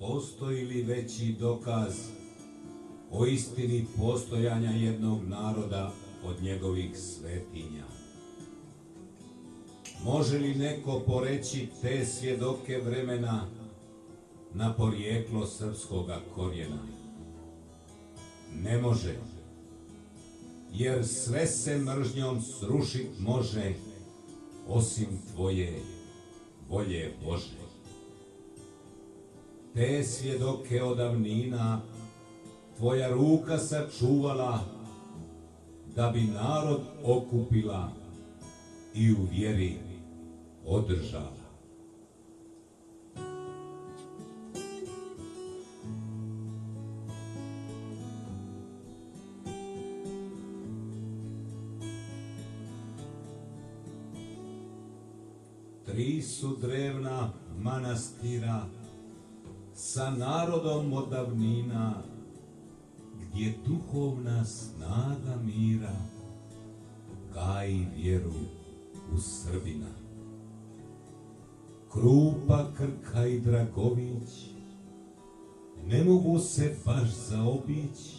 Postoji li veći dokaz o istini postojanja jednog naroda od njegovih svetinja? Može li neko poreći te svjedoke vremena na porijeklo srpskoga korijena? Ne može, jer sve se mržnjom srušit može, osim tvoje volje Bože. Te svjedoke od davnina tvoja ruka sačuvala, da bi narod okupila i u vjeri održala. Tri su drevna manastira sa narodom od davnina, gdje duhovna snaga mira gaji vjeru u Srbina. Krupa, Krka i Dragović ne mogu se baš zaobići,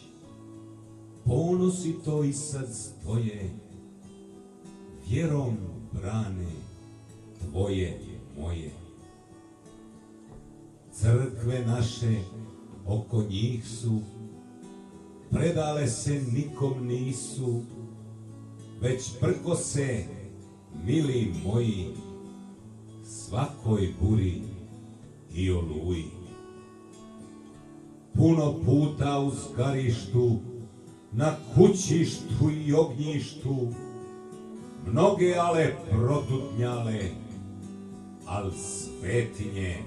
ponosi to i sad stoje, vjerom brane tvoje moje. Crkve naše oko njih su, predale se nikom nisu, već prkose, mili moji, svakoj buri i oluji. Puno puta u zgarištu, na kućištu i ognjištu, mnoge ale produtnjale, al svetinje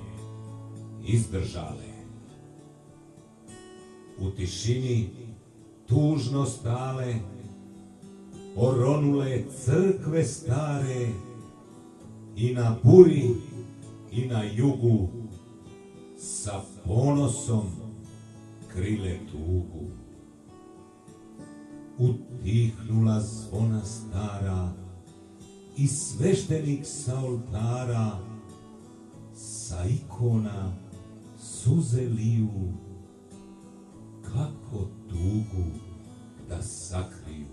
izdržale. U tišini tužno stale, oronule crkve stare, i na buri i na jugu sa ponosom krile tugu. Utihnula zvona stara i sveštenik sa oltara, sa ikona suze liju, kako tugu da sakriju.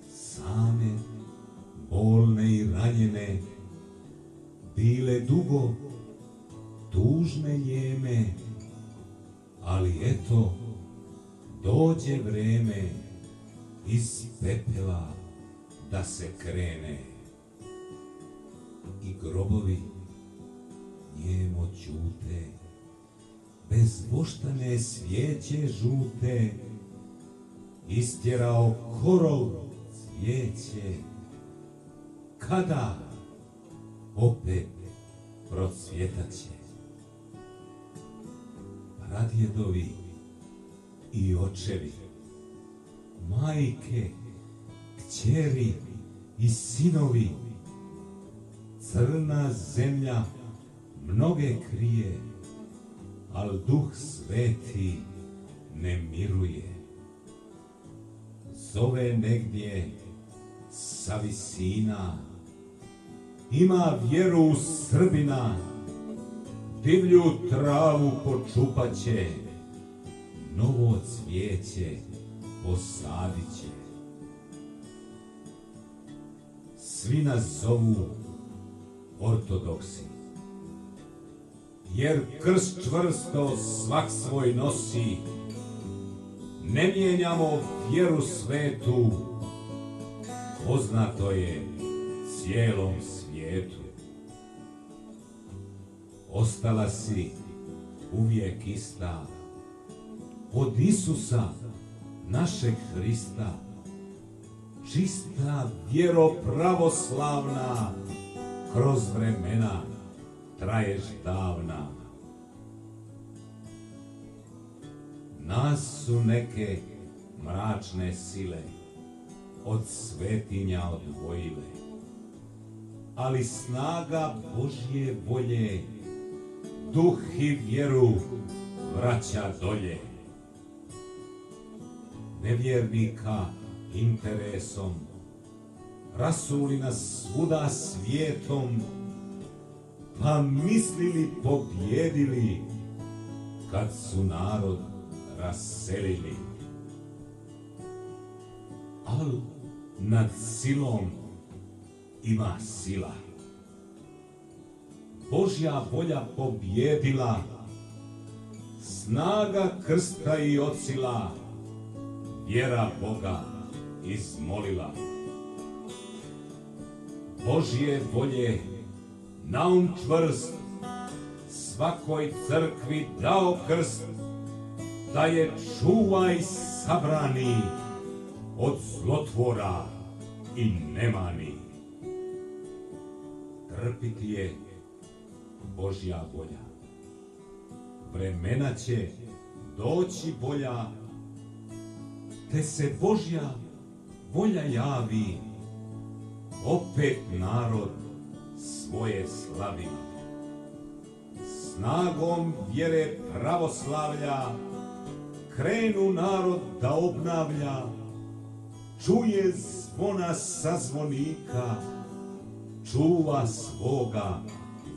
Same, bolne i ranjene, bile dugo, tužne njeme, ali eto, dođe vreme iz pepela da se krene. I grobovi njemo ćute, bez voštane svijeće žute, istjerao korov cvijeće, kada opet procvjetaće. Pradjedovi i očevi, majke, kćeri i sinovi, crna zemlja mnoge krije, al Duh Sveti ne miruje. Zove negdje sa visina, ima vjeru u Srbina, divlju travu počupaće, novo cvijeće posadiće. Svi nas zovu ortodoksi, jer krst čvrsto svak svoj nosi, ne mijenjamo vjeru svetu, poznato je cijelom svijetu. Ostala si uvijek ista, od Isusa našeg Hrista, čista vjero pravoslavna, kroz vremena traješ davna. Nas su neke mračne sile od svetinja odvojile, ali snaga Božje volje duh i vjeru vraća dolje. Nevjernika interesom rasuli nas svuda svijetom, pa mislili pobjedili, kad su narod raselili. Al nad silom ima sila. Božja volja pobjedila, snaga krsta i ocila, vjera Boga izmolila. Božje volje naum čvrst, svakoj crkvi dao krst, da je čuvaj sabrani od zlotvora i nemani. Trpiti je Božja volja. Vremena će doći bolja, te se Božja volja javi, opet narod svoje slavi. Snagom vjere pravoslavlja krenu narod da obnavlja, čuje zvona sa zvonika, čuva svoga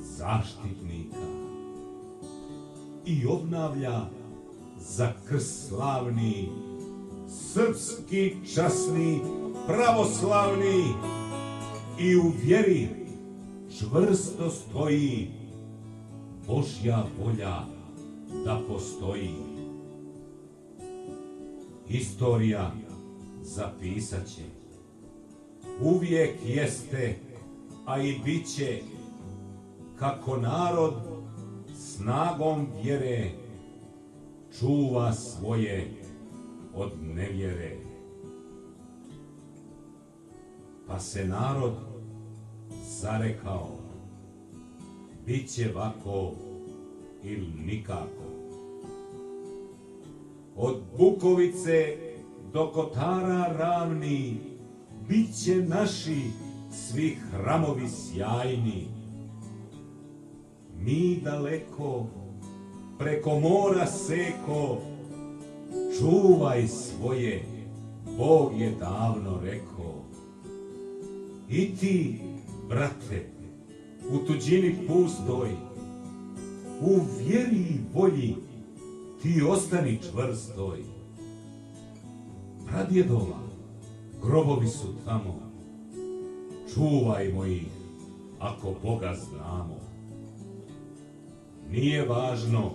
zaštitnika i obnavlja za krst slavni, srpski časni, pravoslavni, i u vjeri čvrsto stoji, Božja volja da postoji. Istorija zapisat će, uvijek jeste, a i bit će, kako narod snagom vjere čuva svoje od nevjere. Pa se narod zarekao, bit će vako ili nikako. Od Bukovice do Kotara ravni bit će naši svi hramovi sjajni. Mi daleko, preko mora seko, čuvaj svoje, Bog je davno rekao. I ti, brate, u tuđini pustoj, u vjeri i volji ti ostani čvrstoj. Pradjedova grobovi su tamo, čuvajmo ih ako Boga znamo. Nije važno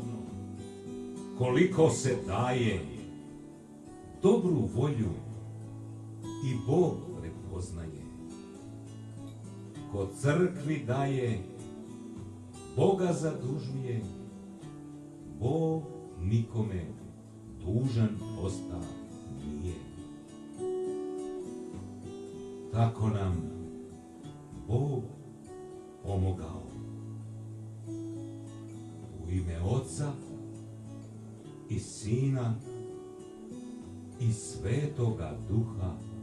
koliko se daje, dobru volju i Bog prepoznaje. Ko crkvi daje, Boga zadužuje, Bog nikome dužan osta nije. Tako nam Bog pomogao. U ime Oca i Sina i Svetoga Duha.